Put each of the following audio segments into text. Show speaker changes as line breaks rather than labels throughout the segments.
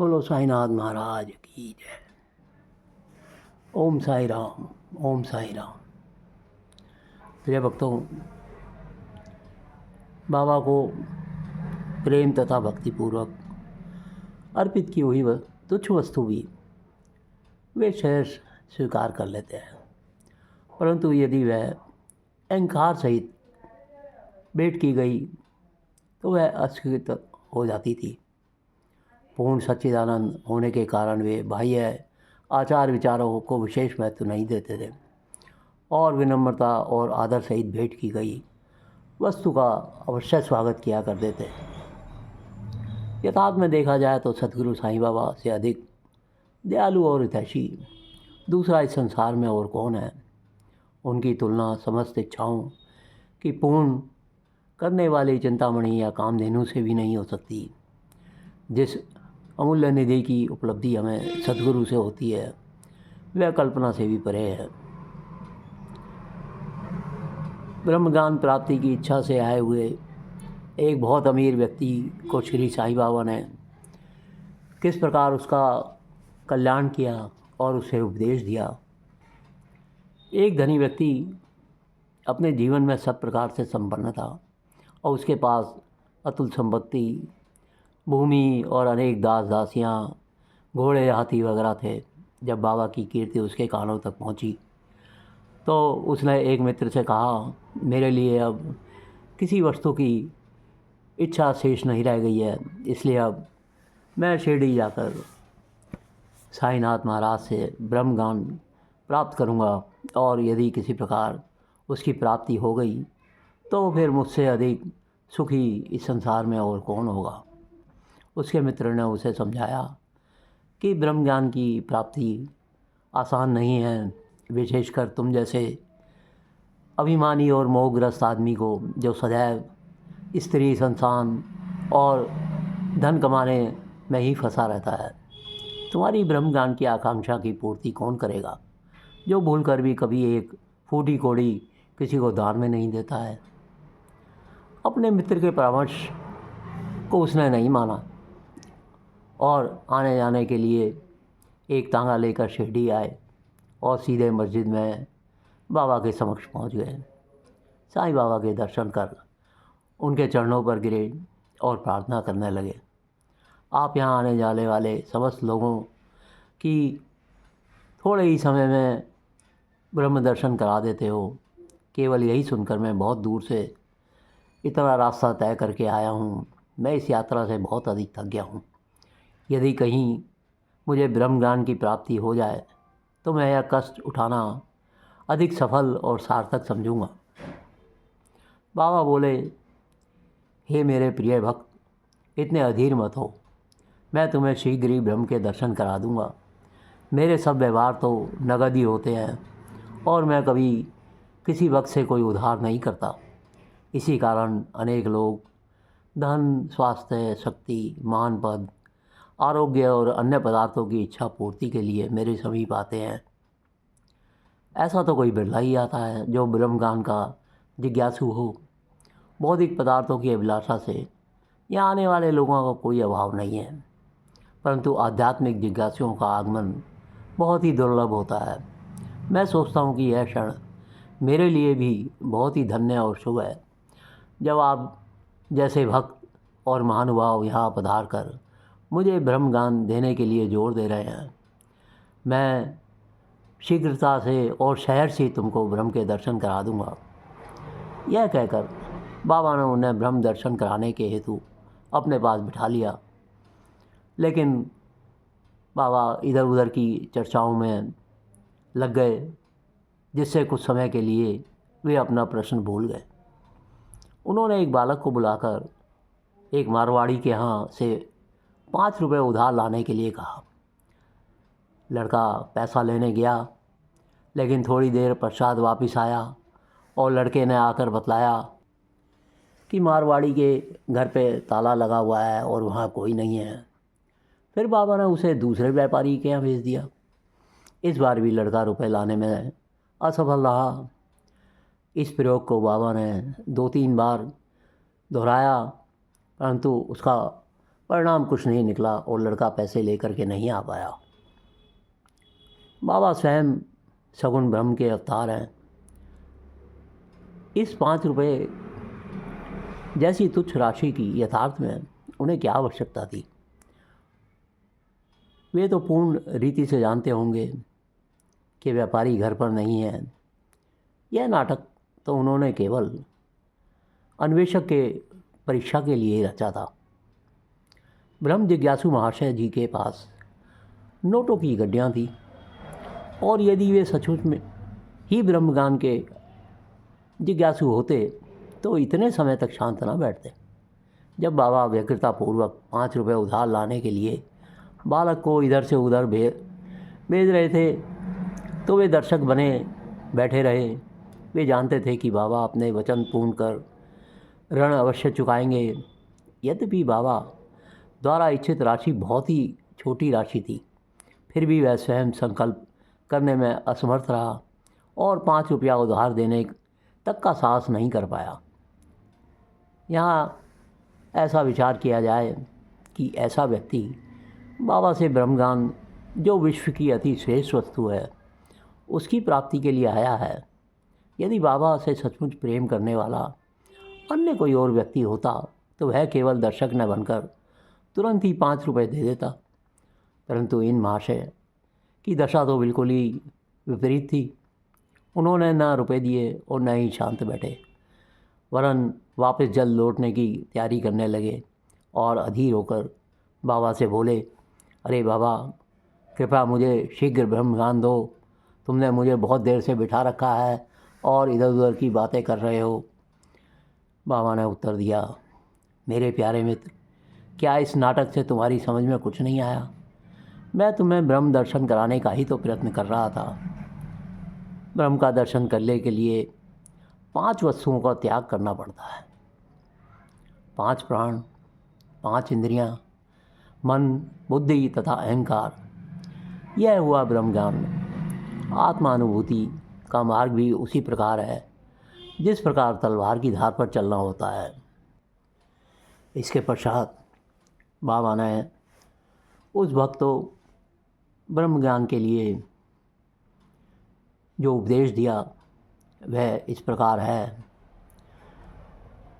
बोलो साईनाथ महाराज की जय। ओम साई राम, ओम साई राम। प्रिय भक्तों, बाबा को प्रेम तथा भक्तिपूर्वक अर्पित की हुई तुच्छ वस्तु भी वे सहज स्वीकार कर लेते हैं, परंतु यदि वह अहंकार सहित भेंट की गई तो वह अस्वीकृत हो जाती थी। पूर्ण सच्चिदानंद होने के कारण वे बाह्य आचार विचारों को विशेष महत्व नहीं देते थे और विनम्रता और आदर सहित भेंट की गई वस्तु का अवश्य स्वागत किया करते थे। यथार्थ में देखा जाए तो सद्गुरु साईं बाबा से अधिक दयालु और हितैषी दूसरा इस संसार में और कौन है। उनकी तुलना समस्त इच्छाओं की पूर्ण करने वाली चिंतामणि या कामधेनु से भी नहीं हो सकती। जिस अमूल्य निधि की उपलब्धि हमें सद्गुरु से होती है वह कल्पना से भी परे है। ब्रह्मज्ञान प्राप्ति की इच्छा से आए हुए एक बहुत अमीर व्यक्ति को श्री साईं बाबा ने किस प्रकार उसका कल्याण किया और उसे उपदेश दिया। एक धनी व्यक्ति अपने जीवन में सब प्रकार से संपन्न था और उसके पास अतुल संपत्ति, भूमि और अनेक दास दासियाँ, घोड़े, हाथी वगैरह थे। जब बाबा की कीर्ति उसके कानों तक पहुंची तो उसने एक मित्र से कहा, मेरे लिए अब किसी वस्तु की इच्छा शेष नहीं रह गई है, इसलिए अब मैं शिरडी जाकर साईनाथ महाराज से ब्रह्मज्ञान प्राप्त करूंगा और यदि किसी प्रकार उसकी प्राप्ति हो गई तो फिर मुझसे अधिक सुखी इस संसार में और कौन होगा। उसके मित्र ने उसे समझाया कि ब्रह्मज्ञान की प्राप्ति आसान नहीं है, विशेषकर तुम जैसे अभिमानी और मोहग्रस्त आदमी को जो सदैव स्त्री, संतान और धन कमाने में ही फंसा रहता है। तुम्हारी ब्रह्मज्ञान की आकांक्षा की पूर्ति कौन करेगा, जो भूलकर भी कभी एक फूटी कौड़ी किसी को दान में नहीं देता है। अपने मित्र के परामर्श को उसने नहीं माना और आने जाने के लिए एक तांगा लेकर शिरडी आए और सीधे मस्जिद में बाबा के समक्ष पहुंच गए। साईं बाबा के दर्शन कर उनके चरणों पर गिरे और प्रार्थना करने लगे। आप यहाँ आने जाने वाले समस्त लोगों की थोड़े ही समय में ब्रह्म दर्शन करा देते हो। केवल यही सुनकर मैं बहुत दूर से इतना रास्ता तय करके आया हूँ। मैं इस यात्रा से बहुत अधिक थक गया हूँ। यदि कहीं मुझे ब्रह्मज्ञान की प्राप्ति हो जाए तो मैं यह कष्ट उठाना अधिक सफल और सार्थक समझूंगा। बाबा बोले, हे मेरे प्रिय भक्त, इतने अधीर मत हो, मैं तुम्हें शीघ्र ही ब्रह्म के दर्शन करा दूंगा। मेरे सब व्यवहार तो नगद ही होते हैं और मैं कभी किसी वक्त से कोई उधार नहीं करता। इसी कारण अनेक लोग धन, स्वास्थ्य, शक्ति, मान, पद, आरोग्य और अन्य पदार्थों की इच्छा पूर्ति के लिए मेरे समीप आते हैं। ऐसा तो कोई बिरला ही आता है जो ब्रह्मज्ञान का जिज्ञासु हो। भौतिक पदार्थों की अभिलाषा से यहाँ आने वाले लोगों का कोई अभाव नहीं है, परंतु आध्यात्मिक जिज्ञासुओं का आगमन बहुत ही दुर्लभ होता है। मैं सोचता हूँ कि यह क्षण मेरे लिए भी बहुत ही धन्य और शुभ है, जब आप जैसे भक्त और महानुभाव यहाँ पधार कर मुझे ब्रह्मज्ञान देने के लिए जोर दे रहे हैं। मैं शीघ्रता से और शहर से तुमको ब्रह्म के दर्शन करा दूंगा। यह कहकर बाबा ने उन्हें ब्रह्म दर्शन कराने के हेतु अपने पास बिठा लिया। लेकिन बाबा इधर उधर की चर्चाओं में लग गए, जिससे कुछ समय के लिए वे अपना प्रश्न भूल गए। उन्होंने एक बालक को बुलाकर एक मारवाड़ी के यहाँ से 5 रुपये उधार लाने के लिए कहा। लड़का पैसा लेने गया, लेकिन थोड़ी देर पश्चात वापस आया और लड़के ने आकर बतलाया कि मारवाड़ी के घर पे ताला लगा हुआ है और वहाँ कोई नहीं है। फिर बाबा ने उसे दूसरे व्यापारी के यहाँ भेज दिया। इस बार भी लड़का रुपए लाने में असफल रहा। इस प्रयोग को बाबा ने 2-3 बार दोहराया, परंतु उसका परिणाम कुछ नहीं निकला और लड़का पैसे लेकर के नहीं आ पाया। बाबा स्वयं सगुण ब्रह्म के अवतार हैं। इस 5 रुपये जैसी तुच्छ राशि की यथार्थ में उन्हें क्या आवश्यकता थी? वे तो पूर्ण रीति से जानते होंगे कि व्यापारी घर पर नहीं है। यह नाटक तो उन्होंने केवल अन्वेषक के परीक्षा के लिए रचा था। ब्रह्म जिज्ञासु महाशय जी के पास नोटों की गड्डियाँ थी, और यदि वे सचमुच में ही ब्रह्मज्ञान के जिज्ञासु होते तो इतने समय तक शांत न बैठते। जब बाबा व्यग्रतापूर्वक 5 रुपये उधार लाने के लिए बालक को इधर से उधर भेज रहे थे तो वे दर्शक बने बैठे रहे। वे जानते थे कि बाबा अपने वचन पूर्ण कर ऋण अवश्य चुकाएंगे। यद्यपि बाबा द्वारा इच्छित राशि बहुत ही छोटी राशि थी, फिर भी वह स्वयं संकल्प करने में असमर्थ रहा और 5 रुपया उधार देने तक का साहस नहीं कर पाया। यहाँ ऐसा विचार किया जाए कि ऐसा व्यक्ति बाबा से ब्रह्मज्ञान, जो विश्व की अति श्रेष्ठ वस्तु है, उसकी प्राप्ति के लिए आया है। यदि बाबा से सचमुच प्रेम करने वाला अन्य कोई और व्यक्ति होता तो वह केवल दर्शक न बनकर तुरंत ही 5 रुपये दे देता, परंतु इन महाशय की दशा तो बिल्कुल ही विपरीत थी। उन्होंने न रुपए दिए और न ही शांत बैठे, वरन वापस जल्द लौटने की तैयारी करने लगे और अधीर होकर बाबा से बोले, अरे बाबा, कृपया मुझे शीघ्र ब्रह्मज्ञान दो। तुमने मुझे बहुत देर से बिठा रखा है और इधर उधर की बातें कर रहे हो। बाबा ने उत्तर दिया, मेरे प्यारे मित्र, क्या इस नाटक से तुम्हारी समझ में कुछ नहीं आया? मैं तुम्हें ब्रह्म दर्शन कराने का ही तो प्रयत्न कर रहा था। ब्रह्म का दर्शन करने के लिए 5 वस्तुओं का त्याग करना पड़ता है। 5 प्राण, 5 इंद्रियां, मन, बुद्धि तथा अहंकार। यह हुआ ब्रह्म ज्ञान। आत्मानुभूति का मार्ग भी उसी प्रकार है जिस प्रकार तलवार की धार पर चलना होता है। इसके पश्चात बाबा ने उस भक्त को ब्रह्म ज्ञान के लिए जो उपदेश दिया वह इस प्रकार है।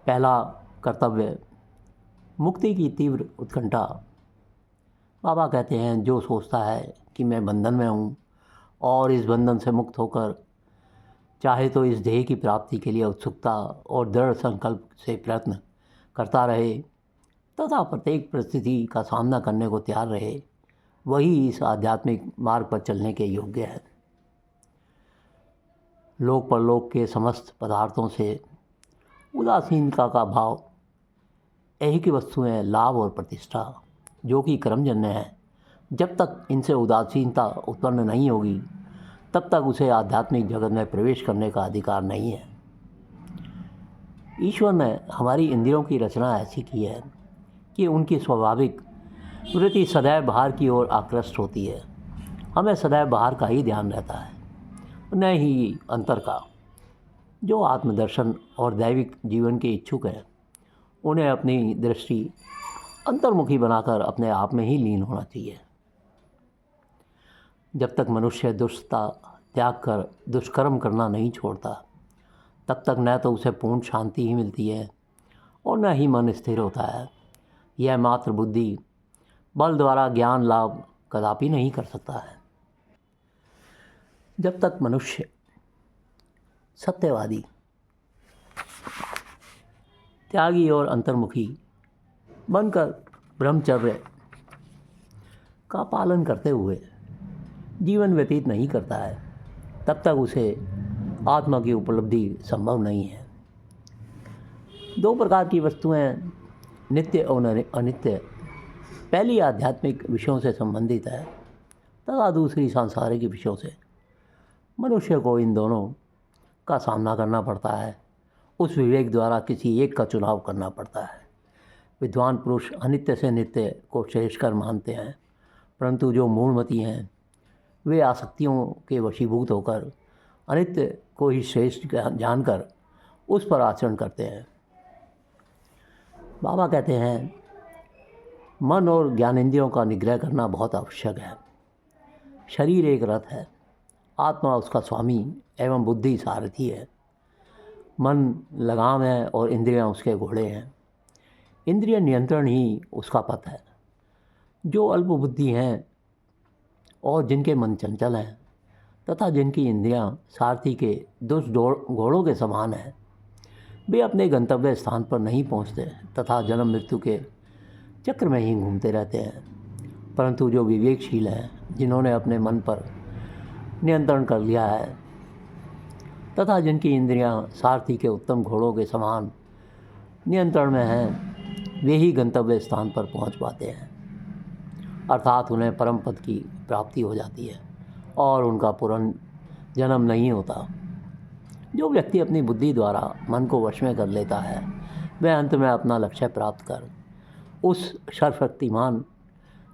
पहला कर्तव्य, मुक्ति की तीव्र उत्कंठा। बाबा कहते हैं, जो सोचता है कि मैं बंधन में हूँ और इस बंधन से मुक्त होकर चाहे तो इस देह की प्राप्ति के लिए उत्सुकता और दृढ़ संकल्प से प्रयत्न करता रहे तथा प्रत्येक परिस्थिति का सामना करने को तैयार रहे, वही इस आध्यात्मिक मार्ग पर चलने के योग्य है। लोक परलोक के समस्त पदार्थों से उदासीनता का भाव, ऐहिक वस्तुएं, लाभ और प्रतिष्ठा, जो कि कर्मजन्य है, जब तक इनसे उदासीनता उत्पन्न नहीं होगी तब तक उसे आध्यात्मिक जगत में प्रवेश करने का अधिकार नहीं है। ईश्वर ने हमारी इंद्रियों की रचना ऐसी की है कि उनकी स्वाभाविक वृत्ति सदैव बाहर की ओर आकृष्ट होती है। हमें सदैव बाहर का ही ध्यान रहता है, न ही अंतर का। जो आत्मदर्शन और दैविक जीवन के इच्छुक हैं, उन्हें अपनी दृष्टि अंतर्मुखी बनाकर अपने आप में ही लीन होना चाहिए। जब तक मनुष्य दुष्टता त्याग कर दुष्कर्म करना नहीं छोड़ता, तब तक न तो उसे पूर्ण शांति ही मिलती है और न ही मन स्थिर होता है। यह मात्र बुद्धि बल द्वारा ज्ञान लाभ कदापि नहीं कर सकता है। जब तक मनुष्य सत्यवादी, त्यागी और अंतर्मुखी बनकर ब्रह्मचर्य का पालन करते हुए जीवन व्यतीत नहीं करता है, तब तक उसे आत्मा की उपलब्धि संभव नहीं है। 2 प्रकार की वस्तुएं, नित्य और अनित्य। पहली आध्यात्मिक विषयों से संबंधित है तथा दूसरी सांसारिक विषयों से। मनुष्य को इन दोनों का सामना करना पड़ता है। उस विवेक द्वारा किसी एक का चुनाव करना पड़ता है। विद्वान पुरुष अनित्य से नित्य को श्रेष्ठकर मानते हैं, परंतु जो मूढ़मती हैं वे आसक्तियों के वशीभूत होकर अनित्य को ही श्रेष्ठ जानकर उस पर आचरण करते हैं। बाबा कहते हैं, मन और ज्ञानेंद्रियों का निग्रह करना बहुत आवश्यक है। शरीर एक रथ है, आत्मा उसका स्वामी एवं बुद्धि सारथी है। मन लगाम है और इंद्रियां उसके घोड़े हैं। इंद्रिय नियंत्रण ही उसका पथ है। जो अल्प बुद्धि हैं और जिनके मन चंचल हैं तथा जिनकी इंद्रियां सारथी के दुष्ट घोड़ों के समान हैं, वे अपने गंतव्य स्थान पर नहीं पहुंचते तथा जन्म मृत्यु के चक्र में ही घूमते रहते हैं। परंतु जो विवेकशील हैं, जिन्होंने अपने मन पर नियंत्रण कर लिया है तथा जिनकी इंद्रियां सारथी के उत्तम घोड़ों के समान नियंत्रण में हैं, वे ही गंतव्य स्थान पर पहुंच पाते हैं, अर्थात उन्हें परम पद की प्राप्ति हो जाती है और उनका पुनर्जन्म नहीं होता। जो व्यक्ति अपनी बुद्धि द्वारा मन को वश में कर लेता है, वह अंत में अपना लक्ष्य प्राप्त कर उस सर्वशक्तिमान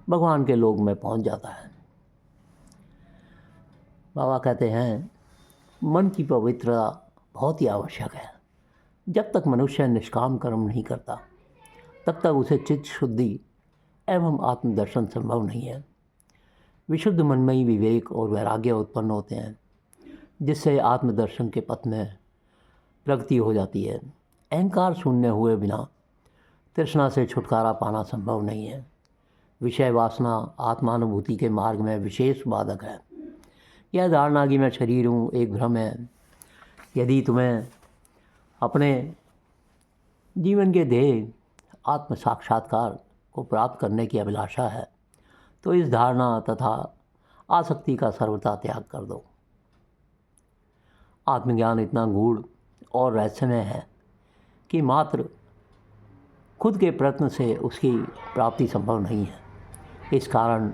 भगवान के लोक में पहुंच जाता है। बाबा कहते हैं, मन की पवित्रता बहुत ही आवश्यक है। जब तक मनुष्य निष्काम कर्म नहीं करता, तब तक उसे चित्त शुद्धि एवं आत्मदर्शन संभव नहीं है। विशुद्ध मन में ही विवेक और वैराग्य उत्पन्न होते हैं, जिससे आत्मदर्शन के पथ में प्रगति हो जाती है। अहंकार शून्य हुए बिना तृष्णा से छुटकारा पाना संभव नहीं है। विषय वासना आत्मानुभूति के मार्ग में विशेष बाधक है। यह धारणा कि मैं शरीर हूँ एक भ्रम है। यदि तुम्हें अपने जीवन के ध्येय आत्म साक्षात्कार को प्राप्त करने की अभिलाषा है, तो इस धारणा तथा आसक्ति का सर्वथा त्याग कर दो। आत्मज्ञान इतना गूढ़ और रहस्यमय है कि मात्र खुद के प्रयत्न से उसकी प्राप्ति संभव नहीं है। इस कारण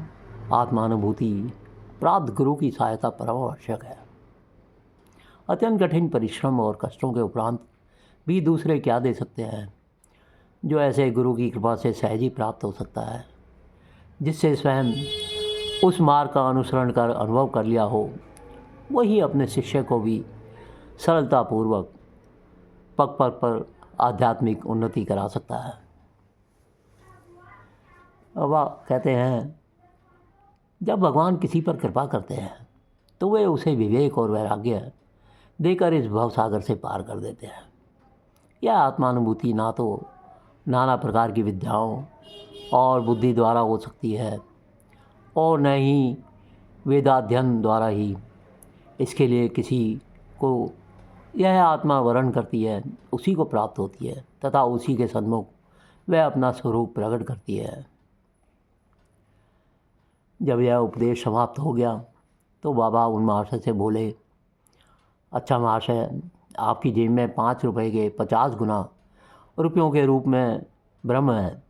आत्मानुभूति प्राप्त गुरु की सहायता परम आवश्यक है। अत्यंत कठिन परिश्रम और कष्टों के उपरांत भी दूसरे क्या दे सकते हैं, जो ऐसे गुरु की कृपा से सहज ही प्राप्त हो सकता है, जिससे स्वयं उस मार्ग का अनुसरण कर अनुभव कर लिया हो, वही अपने शिष्य को भी सरलतापूर्वक पग पग पर आध्यात्मिक उन्नति करा सकता है। बाबा कहते हैं, जब भगवान किसी पर कृपा करते हैं तो वे उसे विवेक और वैराग्य देकर इस भवसागर से पार कर देते हैं। यह आत्मानुभूति ना तो नाना प्रकार की विद्याओं और बुद्धि द्वारा हो सकती है और न ही वेदाध्ययन द्वारा ही। इसके लिए किसी को यह आत्मा वर्ण करती है, उसी को प्राप्त होती है तथा उसी के सन्मुख वह अपना स्वरूप प्रकट करती है। जब यह उपदेश समाप्त हो गया तो बाबा उन महाशय से बोले, अच्छा महाशय, आपकी जेब में 5 रुपये के 50 गुना रुपयों के रूप में ब्रह्म है,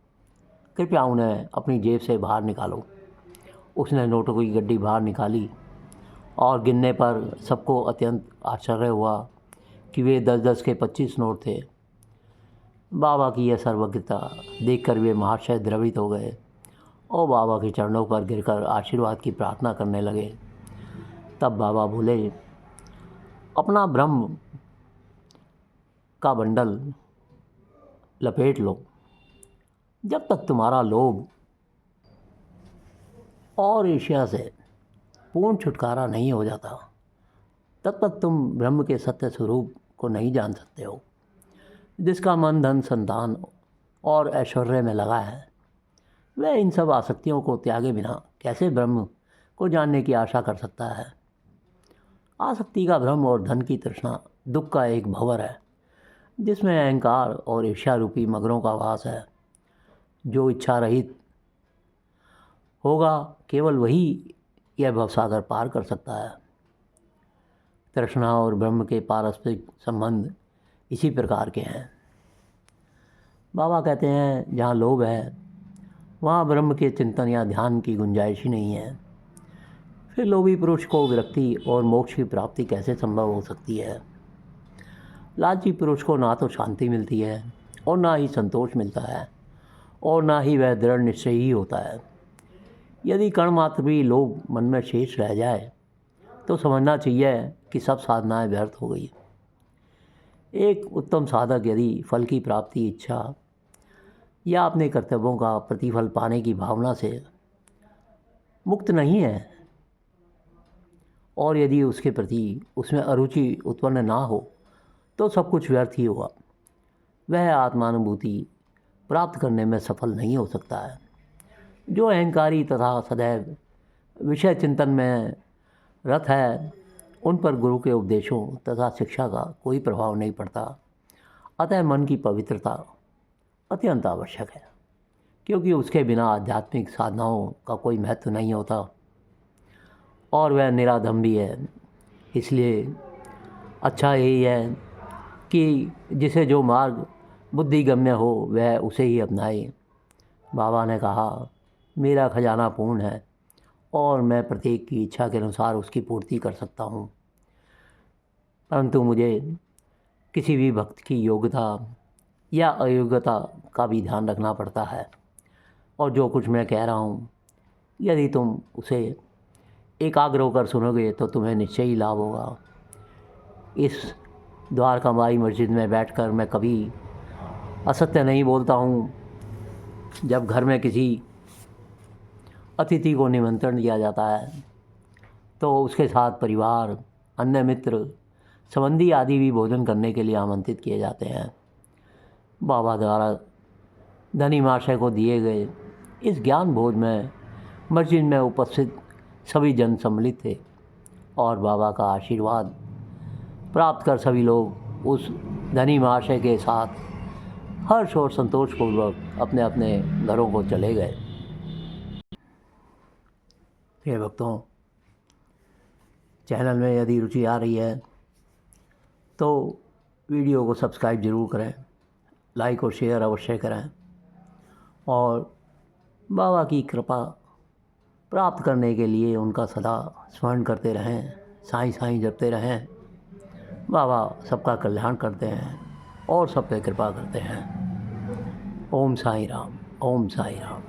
कृपया उन्हें अपनी जेब से बाहर निकालो। उसने नोटों की गड्डी बाहर निकाली और गिनने पर सबको अत्यंत आश्चर्य हुआ कि वे 10-10 के 25 नोट थे। बाबा की यह सर्वज्ञता देखकर वे महाशय द्रवित हो गए और बाबा के चरणों पर गिरकर आशीर्वाद की प्रार्थना करने लगे। तब बाबा बोले, अपना ब्रह्म का बंडल लपेट लो। जब तक तुम्हारा लोभ और ईर्ष्या से पूर्ण छुटकारा नहीं हो जाता, तब तक तुम ब्रह्म के सत्य स्वरूप को नहीं जान सकते हो। जिसका मन धन संतान और ऐश्वर्य में लगा है, वह इन सब आसक्तियों को त्यागे बिना कैसे ब्रह्म को जानने की आशा कर सकता है। आसक्ति का भ्रम और धन की तृष्णा दुख का एक भंवर है, जिसमें अहंकार और ईर्ष्या रूपी मगरों का वास है। जो इच्छा रहित होगा, केवल वही यह भवसागर पार कर सकता है। तृष्णा और ब्रह्म के पारस्परिक संबंध इसी प्रकार के हैं। बाबा कहते हैं, जहाँ लोभ है वहाँ ब्रह्म के चिंतन या ध्यान की गुंजाइश ही नहीं है। फिर लोभी पुरुष को विरक्ति और मोक्ष की प्राप्ति कैसे संभव हो सकती है। लालची पुरुष को ना तो शांति मिलती है और ना ही संतोष मिलता है और ना ही वह दृढ़ निश्चयी होता है। यदि कण मात्र भी लोभ मन में शेष रह जाए तो समझना चाहिए कि सब साधनाएं व्यर्थ हो गई। एक उत्तम साधक यदि फल की प्राप्ति इच्छा या अपने कर्तव्यों का प्रतिफल पाने की भावना से मुक्त नहीं है, और यदि उसके प्रति उसमें अरुचि उत्पन्न ना हो तो सब कुछ व्यर्थ ही होगा। वह आत्मानुभूति प्राप्त करने में सफल नहीं हो सकता है। जो अहंकारी तथा सदैव विषय चिंतन में रत है, उन पर गुरु के उपदेशों तथा शिक्षा का कोई प्रभाव नहीं पड़ता। अतः मन की पवित्रता अत्यंत आवश्यक है, क्योंकि उसके बिना आध्यात्मिक साधनाओं का कोई महत्व नहीं होता और वह निराधम भी है। इसलिए अच्छा यही है कि जिसे जो मार्ग बुद्धिगम्य हो वह उसे ही अपनाए। बाबा ने कहा, मेरा खजाना पूर्ण है और मैं प्रत्येक की इच्छा के अनुसार उसकी पूर्ति कर सकता हूँ, परंतु मुझे किसी भी भक्त की योग्यता या अयोग्यता का भी ध्यान रखना पड़ता है। और जो कुछ मैं कह रहा हूँ, यदि तुम उसे एकाग्र होकर सुनोगे तो तुम्हें निश्चय ही लाभ होगा। इस द्वारकामाई मस्जिद में बैठकर मैं कभी असत्य नहीं बोलता हूँ। जब घर में किसी अतिथि को निमंत्रण दिया जाता है तो उसके साथ परिवार, अन्य मित्र, संबंधी आदि भी भोजन करने के लिए आमंत्रित किए जाते हैं। बाबा द्वारा धनी महाशय को दिए गए इस ज्ञान भोज में मस्जिद में उपस्थित सभी जन सम्मिलित थे और बाबा का आशीर्वाद प्राप्त कर सभी लोग उस धनी महाशय के साथ हर्ष और संतोषपूर्वक अपने अपने घरों को चले गए। प्रिय भक्तों, चैनल में यदि रुचि आ रही है तो वीडियो को सब्सक्राइब ज़रूर करें, लाइक और शेयर अवश्य करें और बाबा की कृपा प्राप्त करने के लिए उनका सदा स्मरण करते रहें, साईं साईं जपते रहें। बाबा सबका कल्याण करते हैं और सब पे कृपा करते हैं। ओम साईं राम, ओम साईं राम।